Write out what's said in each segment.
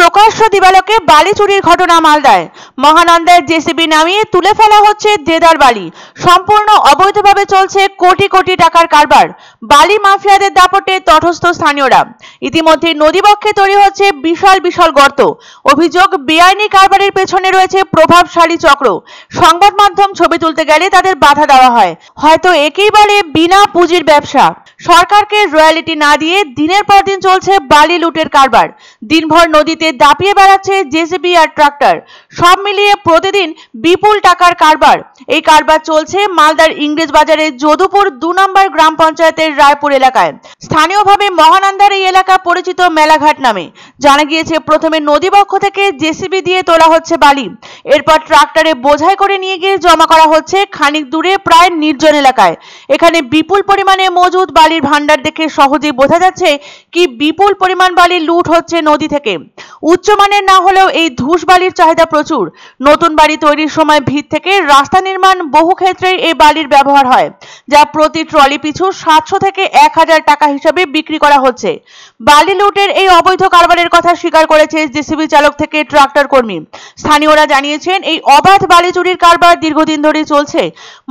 প্রকাশ্য দিবালোকে বালি চুরির ঘটনা মালদায়। মহানন্দায় জেসিবি নামিয়ে তুলে ফেলা হচ্ছে দেদার বালি। সম্পূর্ণ অবৈধভাবে চলছে কোটি কোটি টাকার কারবার। বালি মাফিয়াদের দাপটে তটস্থ স্থানীয়রা। ইতিমধ্যে নদীবক্ষে তৈরি হচ্ছে বিশাল বিশাল গর্ত। অভিযোগ, বেআইনি কারবারের পেছনে রয়েছে প্রভাবশালী চক্র। সংবাদ মাধ্যম ছবি তুলতে গেলে তাদের বাধা দেওয়া হয়। হয়তো একেই বলে বিনা পুঁজির ব্যবসা। সরকারকে রয়্যালিটি না দিয়ে দিনের পর দিন চলছে বালি লুটের কারবার। দিনভর নদীতে দাপিয়ে বেড়াচ্ছে জেসিবি আর ট্রাক্টর। সব মিলিয়ে প্রতিদিন বিপুল টাকার কারবার। এই কারবার চলছে মালদার ইংরেজ বাজারের যদুপুর 2 নম্বর গ্রাম পঞ্চায়েতের রায়পুর এলাকায়। স্থানীয়ভাবে মহানন্দার এই এলাকা পরিচিত মেলাঘাট নামে। জানা গিয়েছে, প্রথমে নদীবক্ষ থেকে জেসিবি দিয়ে তোলা হচ্ছে বালি। এরপর ট্রাক্টরে বোঝাই করে নিয়ে গিয়ে জমা করা হচ্ছে খানিক দূরে প্রায় নির্জন এলাকায়। এখানে বিপুল পরিমাণে মজুদ বালির ভান্ডার দেখে সহজেই বোঝা যাচ্ছে কি বিপুল পরিমাণ বালি লুট হচ্ছে নদী থেকে। উচ্চমানের না হলেও এই ধূস বালির চাহিদা প্রচুর। নতুন বাড়ি তৈরির সময় ভিত থেকে রাস্তা নির্মাণ বহু ক্ষেত্রে এই বালির ব্যবহার হয়, যা প্রতি ট্রলি পিছু 700 থেকে 1000 টাকা হিসাবে বিক্রি করা হচ্ছে। বালি লুটের এই অবৈধ কারবারের কথা স্বীকার করেছে জেসিবি চালক থেকে ট্রাক্টর কর্মী। স্থানীয়রা জানিয়েছেন, এই অবাধ বালি চুরির কারবার দীর্ঘদিন ধরে চলছে।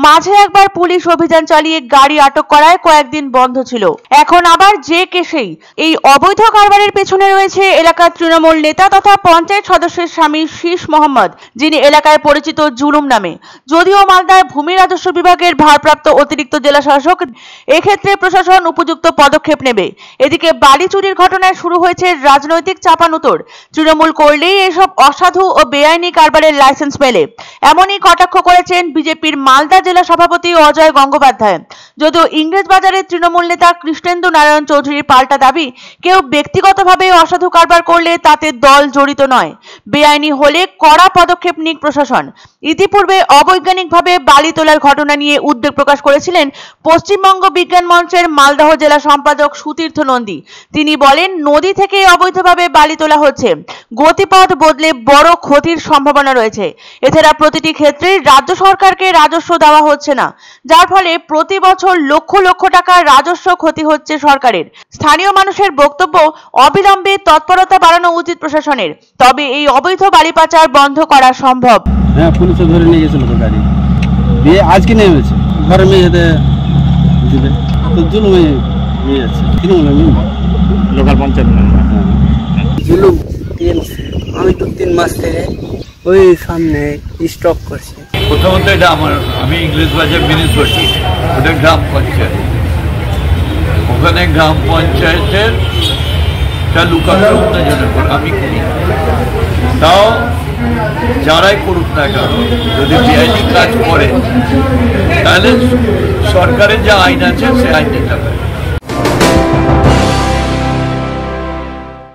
মাঝে একবার পুলিশ অভিযান চালিয়ে গাড়ি আটক করায় কয়েকদিন বন্ধ ছিল। এখন আবার যে কেসেই এই অবৈধ কারবারের পেছনে রয়েছে এলাকার তৃণমূল নেতা তথা পঞ্চায়েত সদস্যের স্বামী শীষ মোহাম্মদ, যিনি এলাকায় পরিচিত জুলুম নামে। যদিও মালদায় ভূমি রাজস্ব বিভাগের ভারপ্রাপ্ত অতিরিক্ত জেলা শাসক, এক্ষেত্রে প্রশাসন উপযুক্ত পদক্ষেপ নেবে। এদিকে বালি চুরির ঘটনায় শুরু হয়েছে রাজনৈতিক চাপানুতোর। তৃণমূল করলেই এসব অসাধু ও বেআইনি কারবারের লাইসেন্স মেলে, এমনই কটাক্ষ করেছেন বিজেপির মালদা জেলা সভাপতি অজয় গঙ্গোপাধ্যায়। যদিও ইংরেজ বাজারের তৃণমূল নেতা কৃষ্ণেন্দু নারায়ণ চৌধুরীর পাল্টা দাবি, কেউ ব্যক্তিগতভাবে অসাধু কারবার করলে তাতে দল জড়িত নয়। বেআইনি হলে কড়া পদক্ষেপ নিক প্রশাসন। ইতিপূর্বে অবৈজ্ঞানিকভাবে বালি তোলার ঘটনা নিয়ে উদ্বেগ প্রকাশ করেছিলেন পশ্চিমবঙ্গ বিজ্ঞান মঞ্চের মালদহ জেলা সম্পাদক সুতীর্থ নন্দী। তিনি বলেন, নদী থেকে অবৈধভাবে বালি তোলা হচ্ছে। গতিপথ বদলে বড় ক্ষতির সম্ভাবনা রয়েছে। এছাড়া প্রতিটি ক্ষেত্রে রাজ্য সরকারকে রাজস্ব দেওয়া হচ্ছে না, যার ফলে প্রতি বছর লক্ষ লক্ষ টাকা রাজস্ব ক্ষতি হচ্ছে সরকারের। স্থানীয় মানুষের বক্তব্য, অবিলম্বে তৎপরতা বাড়ানো উচিত প্রশাসনের, তবে এই অবৈধ বালি পাচার বন্ধ করা সম্ভব। হ্যাঁ, পুলিশ ধরে নিয়ে গেছিল তো গাড়ি দিয়ে, আজকে নেমেছে ঘরে মেয়েতে দিবে তো জুলুমে নিয়ে যাচ্ছে। তৃণমূল লোকাল পঞ্চায়েত জুলুম আমি তো 3 মাস থেকে ওই সামনে স্টক করছি। প্রথমত এটা আমি ইংরেজ বাজার মিউনিসিপালিটি, ওটা গ্রাম পঞ্চায়েত। ওখানে গ্রাম পঞ্চায়েতের লোকাল আমি করি, তাও যারাই করুক না কেন, যদি বেআইনি কাজ করে তাহলে সরকারের যে আইন আছে সে আইন নিতে হবে।